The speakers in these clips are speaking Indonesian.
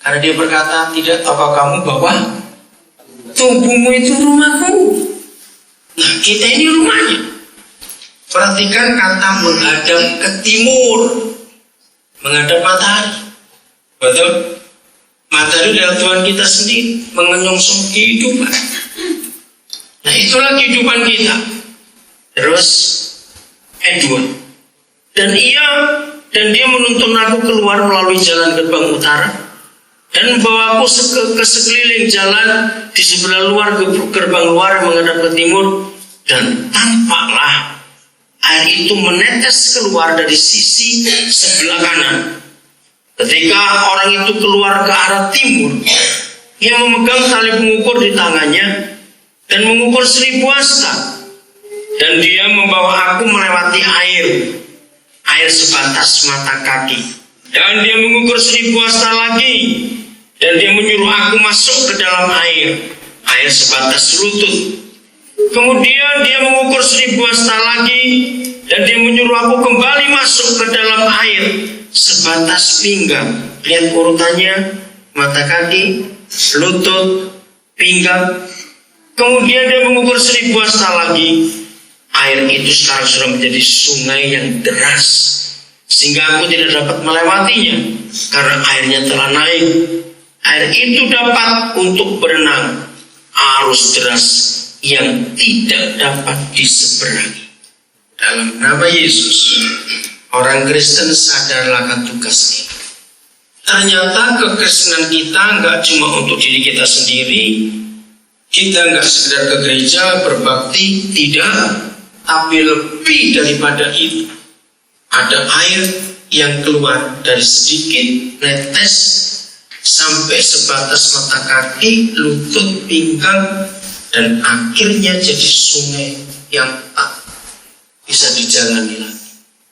Karena dia berkata, tidak tahukah kamu bahwa tubuhmu itu rumahku? Nah, kita ini rumahnya. Perhatikan kata menghadap ke timur, menghadap matahari. Betul? Matahari adalah Tuhan kita sendiri, menyongsong kehidupan. Nah, itulah kehidupan kita. Terus ayat 2. Dan dia menuntun aku keluar melalui jalan gerbang utara dan membawa aku ke sekeliling jalan di sebelah luar gerbang luar menghadap ke timur, dan tampaklah air itu menetes keluar dari sisi sebelah kanan. Ketika orang itu keluar ke arah timur, ia memegang tali pengukur di tangannya dan mengukur 1000 hasta. Dan dia membawa aku melewati air sebatas mata kaki. Dan dia mengukur 1000 hasta lagi. Dan dia menyuruh aku masuk ke dalam air sebatas lutut. Kemudian dia mengukur 1000 hasta lagi. Dan dia menyuruh aku kembali masuk ke dalam air sebatas pinggang. Lihat urutannya: mata kaki, lutut, pinggang. Kemudian dia mengukur 1000 hasta lagi. Air itu sekarang sudah menjadi sungai yang deras, sehingga aku tidak dapat melewatinya karena airnya telah naik. Air itu dapat untuk berenang, arus deras yang tidak dapat diseberangi. Dalam nama Yesus, orang Kristen sadarlah akan tugasnya. Ternyata kekristenan kita nggak cuma untuk diri kita sendiri. Kita nggak sekedar ke gereja berbakti, tidak. Tapi lebih daripada itu, ada air yang keluar dari sedikit netes sampai sebatas mata kaki, lutut, pinggang, dan akhirnya jadi sungai yang tak bisa dijalani lagi.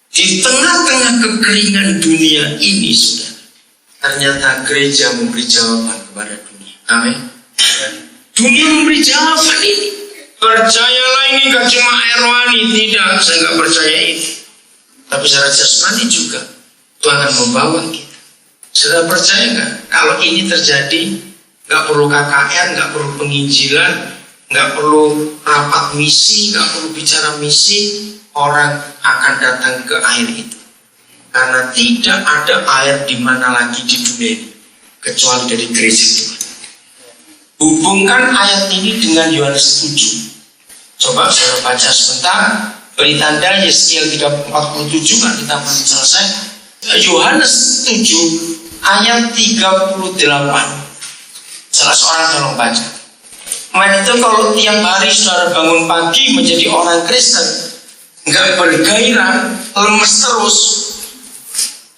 Di tengah-tengah kekeringan dunia ini, saudara, ternyata gereja memberi jawaban kepada dunia. Amin. Dunia memberi jawaban ini. Percayalah, ini gak cuma air rohani. Tidak, saya gak percaya ini. Tapi secara jasmani juga Tuhan akan membawa kita. Sudah percaya gak? Kalau ini terjadi, gak perlu KKR, gak perlu penginjilan, gak perlu rapat misi, gak perlu bicara misi. Orang akan datang ke air itu. Karena tidak ada air di mana lagi di dunia ini kecuali dari gereja Tuhan. Hubungkan ayat ini dengan Yohanes 7. Coba saya baca sebentar. Beri tanda Yeskiel 3:47 kan kita belum selesai. Yohanes 7 ayat 38. Salah seorang tolong baca. Itu kalau tiap hari saudara bangun pagi menjadi orang Kristen, nggak bergairah, lemes terus,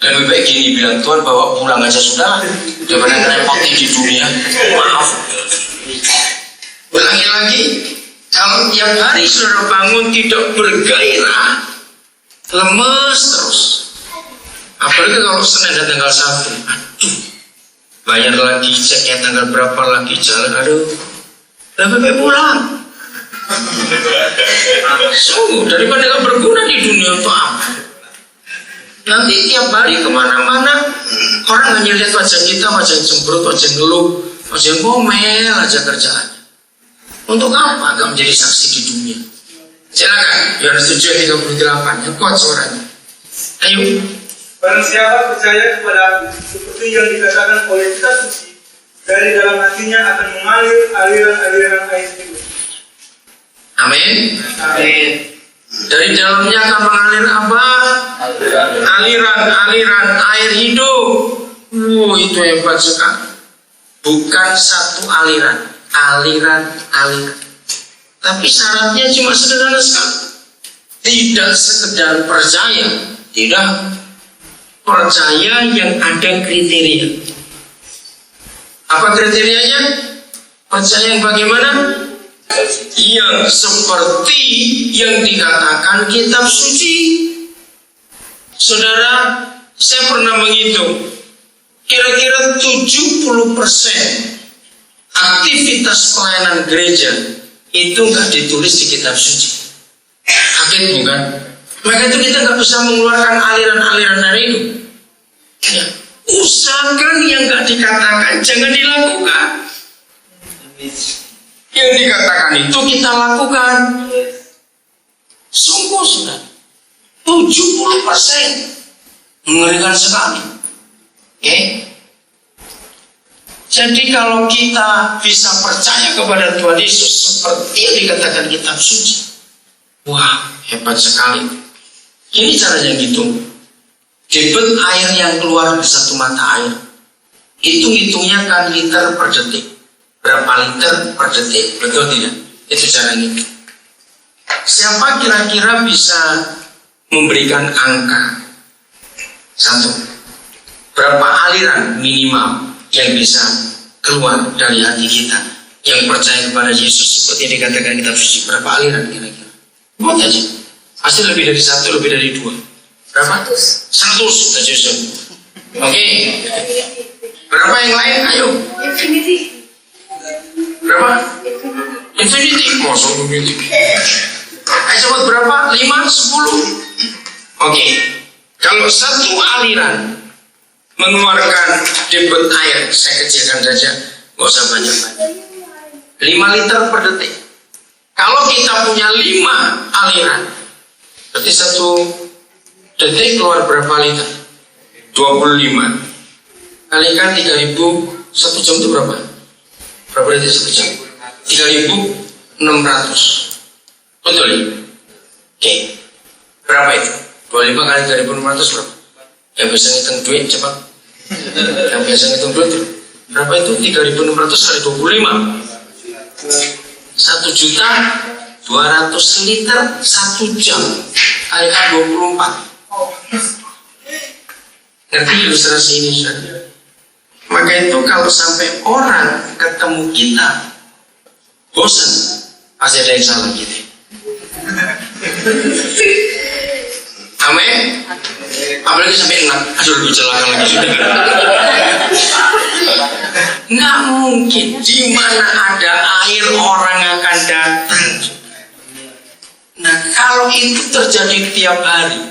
dan lebih baik gini bilang, Tuhan bawa pulang aja sudah, daripada ngerepotin di dunia. Maaf. Ulangi lagi. Kalau tiap hari saudara bangun tidak bergairah, lemes terus. Apalagi kalau Senin dan tanggal 1, aduh, bayar lagi, ceknya tanggal berapa lagi, jalan, aduh, lebih baik pulang. Sungguh, daripada gak berguna di dunia untuk apa? Nanti tiap hari kemana-mana, orang hanya lihat wajah kita, wajah yang cemberut, wajah yang ngeluh, wajah yang ngomel aja kerjaan. Untuk apa? Gak menjadi saksi di dunia. Silakan, Yohanes 7 ayat 38, yang kuat suaranya. Ayo. Barang siapa percaya kepada aku, seperti yang dikatakan oleh kitab suci, dari dalam hatinya akan mengalir aliran-aliran air hidup. Amin. Amin. Dari dalamnya akan mengalir apa? Aliran air hidup. Itu hebat sekali. Bukan satu aliran. Aliran. Tapi syaratnya cuma sederhana sekali. Tidak sekedar percaya. Tidak. Percaya yang ada kriteria. Apa kriterianya? Percaya yang bagaimana? Yang seperti yang dikatakan kitab suci. Saudara, saya pernah menghitung, kira-kira 70% aktivitas pelayanan gereja itu nggak ditulis di kitab suci. Kaget bukan? Maka itu kita nggak bisa mengeluarkan aliran-aliran dari itu. Ya. Usahakan yang nggak dikatakan jangan dilakukan. Yang dikatakan itu kita lakukan. Sungguh sudah 70%, mengerikan sekali. Oke? Jadi kalau kita bisa percaya kepada Tuhan Yesus seperti yang dikatakan kitab suci, wah, hebat sekali. Ini caranya gitu. Debit air yang keluar di satu mata air, hitung-hitungnya kan liter per detik. Berapa liter per detik, betul tidak? Itu caranya gitu. Siapa kira-kira bisa memberikan angka satu? Berapa aliran minimal yang bisa keluar dari hati kita yang percaya kepada Yesus seperti yang dikatakan kitab suci? Berapa aliran kira-kira? Buat aja. Pasti lebih dari satu, lebih dari dua. Berapa? 100 sudah Yesus. Oke. Berapa yang lain? Ayo. Infinity. Berapa? Infinity. Oh, so infinity. Ayo sebut berapa? 5, 10. Oke. Kalau satu aliran mengeluarkan debit air, saya kecilkan saja, nggak usah banyak-banyak, 5 liter per detik. Kalau kita punya 5 aliran, berarti satu detik keluar berapa liter? 25 kalikan 3.000, 1 jam itu berapa? Berapa detik 1 jam? 3.600. Betul ya? Oke. Berapa itu? 25 kali 3.600 berapa? Yang biasa ngitung duit cepat. Yang biasa ngitung duit berapa itu? 3.600 kali 25. 1.200.000 liter 1 jam kalikan 24. Ngerti ilustrasi ini saudara? Maka itu kalau sampai orang ketemu kita bosan, pasti ada yang salah gitu. Amin. Apalagi sampai enak, aduh lebih celaka lagi sudah. Nggak mungkin di mana ada air orang akan datang. Nah kalau itu terjadi tiap hari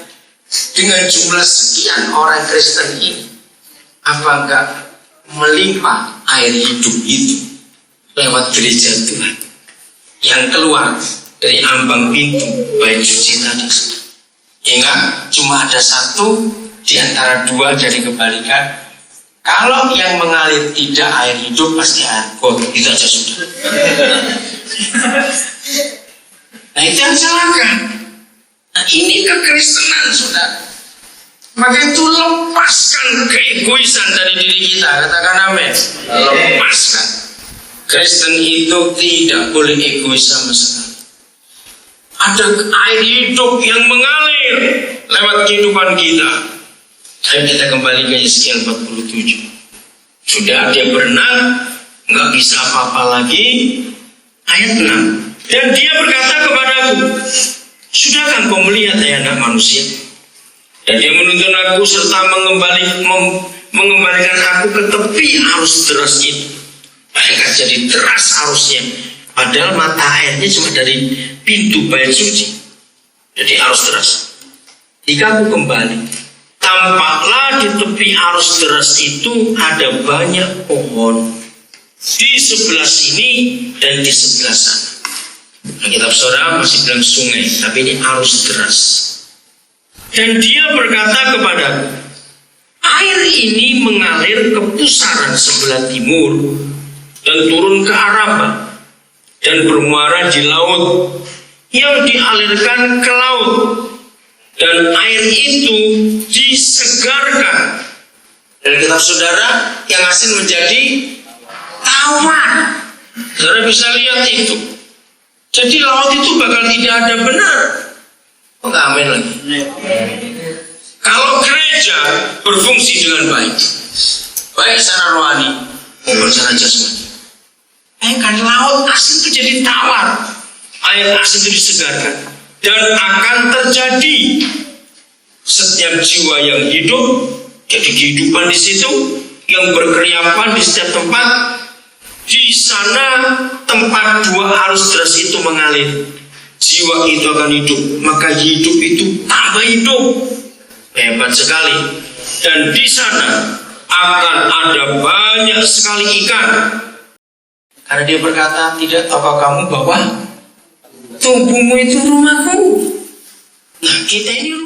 dengan jumlah sekian orang Kristen ini, apa enggak melimpah air hidup itu lewat gereja Tuhan yang keluar dari ambang pintu bait suci tadi? Ingat, cuma ada satu di antara dua dari kebalikan. Kalau yang mengalir tidak air hidup, pasti air got. Itu aja sudah. Nah itu yang celaka. Nah ini kekristenan saudara. Maka itu lepaskan keegoisan dari diri kita. Katakan amin. Lepaskan. Kristen itu tidak boleh egois sama sekali. Ada air hidup yang mengalir lewat kehidupan kita. Ayo kita kembali ke Yeskiel 47. Sudah dia berenang, nggak bisa apa-apa lagi. Ayat 6. Dan dia berkata kepadaku, sudahkah kau melihat anak manusia? Dan dia menuntun aku serta mengembalikan aku ke tepi arus deras itu. Bayangkan jadi deras arusnya. Padahal mata airnya cuma dari pintu bait suci. Jadi arus deras. Jika aku kembali, tampaklah di tepi arus deras itu ada banyak pohon. Di sebelah sini dan di sebelah sana. Nah, kitab saudara masih bilang sungai, tapi ini arus deras. Dan dia berkata kepadaku, air ini mengalir ke pusaran sebelah timur dan turun ke Araba dan bermuara di laut yang dialirkan ke laut, dan air itu disegarkan. Dan kitab saudara yang hasil menjadi tawar. Saudara bisa lihat itu. Jadi laut itu bakal tidak ada benar. Oh, amin lagi. Kalau gereja berfungsi dengan baik, baik secara rohani maupun secara jasmani, kan laut asin itu jadi tawar, air asin itu disegarkan, dan akan terjadi setiap jiwa yang hidup, jadi kehidupan di situ, yang berkeriapan di setiap tempat. Di sana tempat dua arus deras itu mengalir, jiwa itu akan hidup, maka hidup itu tambah hidup. Hebat sekali. Dan di sana akan ada banyak sekali ikan. Karena dia berkata, tidak tahukah kamu bahwa tubuhmu itu rumahku? Nah, kita ini rumah.